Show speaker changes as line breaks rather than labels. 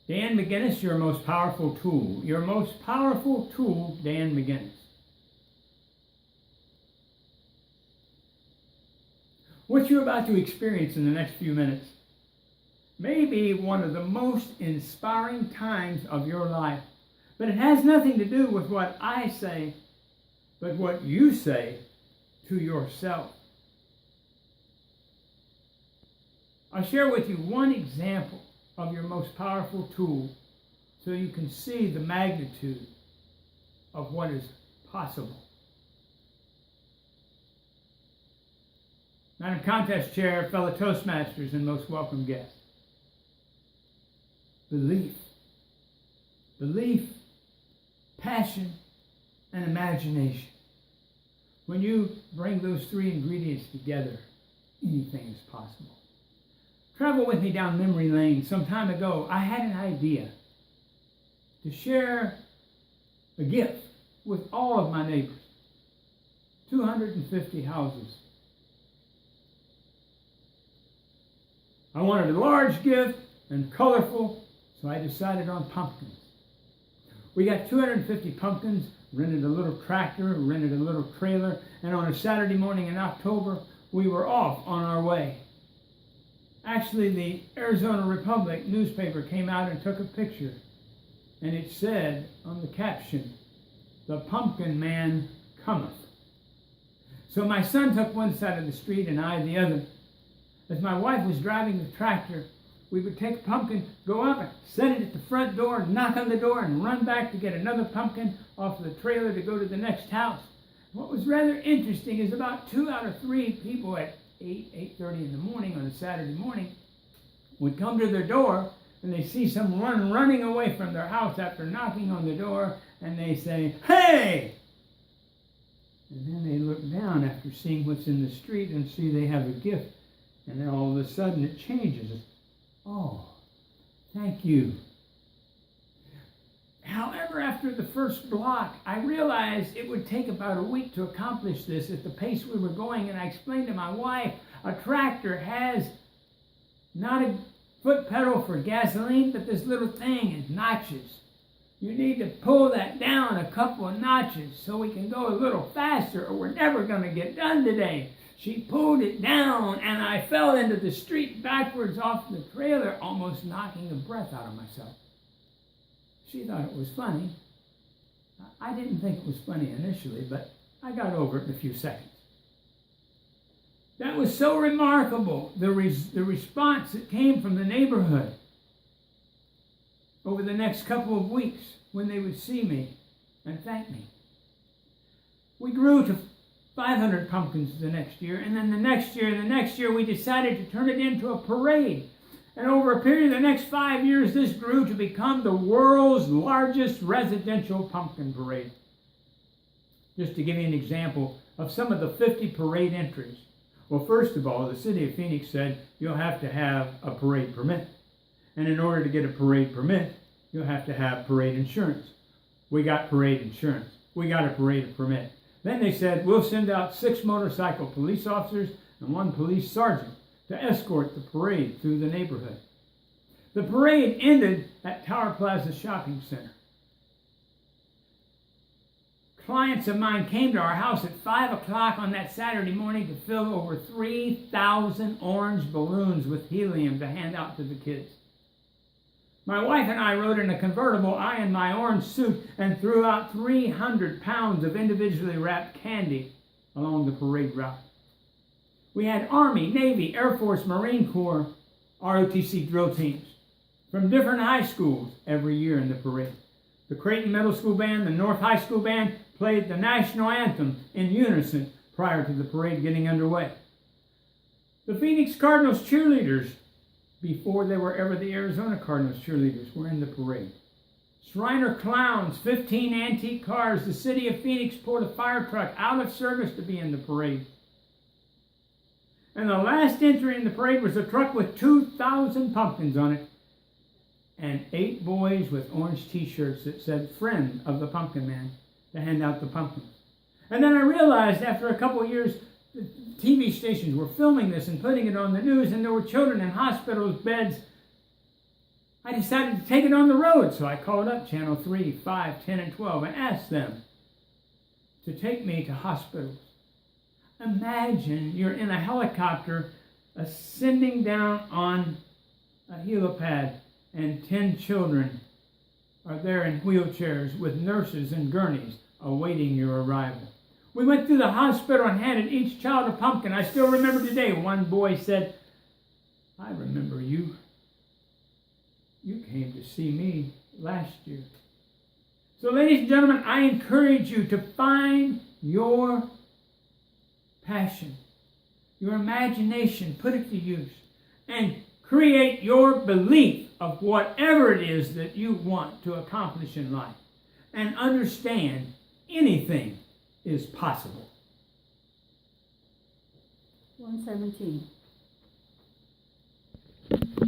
Dan McGinnis, your most powerful tool. Your most powerful tool, Dan McGinnis. What you're about to experience in the next few minutes may be one of the most inspiring times of your life. But it has nothing to do with what I say, but what you say to yourself. I'll share with you one example of your most powerful tool so you can see the magnitude of what is possible. Madam Contest Chair, fellow Toastmasters, and most welcome guests. Belief. Belief, passion, and imagination. When you bring those three ingredients together, anything is possible. Travel with me down memory lane. Some time ago, I had an idea to share a gift with all of my neighbors. 250 houses. I wanted a large gift and colorful, so I decided on pumpkins. We got 250 pumpkins, rented a little tractor, rented a little trailer, and on a Saturday morning in October, we were off on our way. Actually, the Arizona Republic newspaper came out and took a picture, and it said on the caption, "The Pumpkin Man cometh." So my son took one side of the street and I the other. As my wife was driving the tractor, we would take a pumpkin, go up and set it at the front door, knock on the door, and run back to get another pumpkin off the trailer to go to the next house. What was rather interesting is about 2 out of 3 people at 8:30 in the morning on a Saturday morning would come to their door and they see someone running away from their house after knocking on the door, and they say, "Hey!" And then they look down after seeing what's in the street and see they have a gift. And then all of a sudden it changes. "Oh, thank you." However, after the first block, I realized it would take about a week to accomplish this at the pace we were going, and I explained to my wife, a tractor has not a foot pedal for gasoline, but this little thing is notches. You need to pull that down a couple of notches so we can go a little faster, or we're never going to get done today. She pulled it down, and I fell into the street backwards off the trailer, almost knocking the breath out of myself. She thought it was funny. I didn't think it was funny initially, but I got over it in a few seconds. That was so remarkable, the response that came from the neighborhood over the next couple of weeks when they would see me and thank me. We grew to 500 pumpkins the next year, and then the next year, we decided to turn it into a parade. And over a period of the next 5 years, this grew to become the world's largest residential pumpkin parade. Just to give you an example of some of the 50 parade entries. Well, first of all, the city of Phoenix said you'll have to have a parade permit. And in order to get a parade permit, you'll have to have parade insurance. We got parade insurance. We got a parade permit. Then they said, we'll send out 6 motorcycle police officers and 1 police sergeant to escort the parade through the neighborhood. The parade ended at Tower Plaza Shopping Center. Clients of mine came to our house at 5 o'clock on that Saturday morning to fill over 3,000 orange balloons with helium to hand out to the kids. My wife and I rode in a convertible, I in my orange suit, and threw out 300 pounds of individually wrapped candy along the parade route. We had Army, Navy, Air Force, Marine Corps, ROTC drill teams from different high schools every year in the parade. The Creighton Middle School Band, the North High School Band played the national anthem in unison prior to the parade getting underway. The Phoenix Cardinals cheerleaders, before they were ever the Arizona Cardinals cheerleaders, were in the parade. Shriner Clowns, 15 antique cars. The city of Phoenix pulled a fire truck out of service to be in the parade. And the last entry in the parade was a truck with 2,000 pumpkins on it and 8 boys with orange t-shirts that said "Friend of the Pumpkin Man" to hand out the pumpkins. And then I realized after a couple of years, the TV stations were filming this and putting it on the news, and there were children in hospitals' beds I decided to take it on the road, so I called up Channel 3, 5, 10, and 12 and asked them to take me to hospitals. Imagine you're in a helicopter ascending down on a helipad and 10 children are there in wheelchairs with nurses and gurneys awaiting your arrival. We went through the hospital and handed each child a pumpkin. I still remember today, one boy said, "I remember you. You came to see me last year." So, ladies and gentlemen, I encourage you to find your passion, your imagination, put it to use, and create your belief of whatever it is that you want to accomplish in life. And understand anything is possible.
117.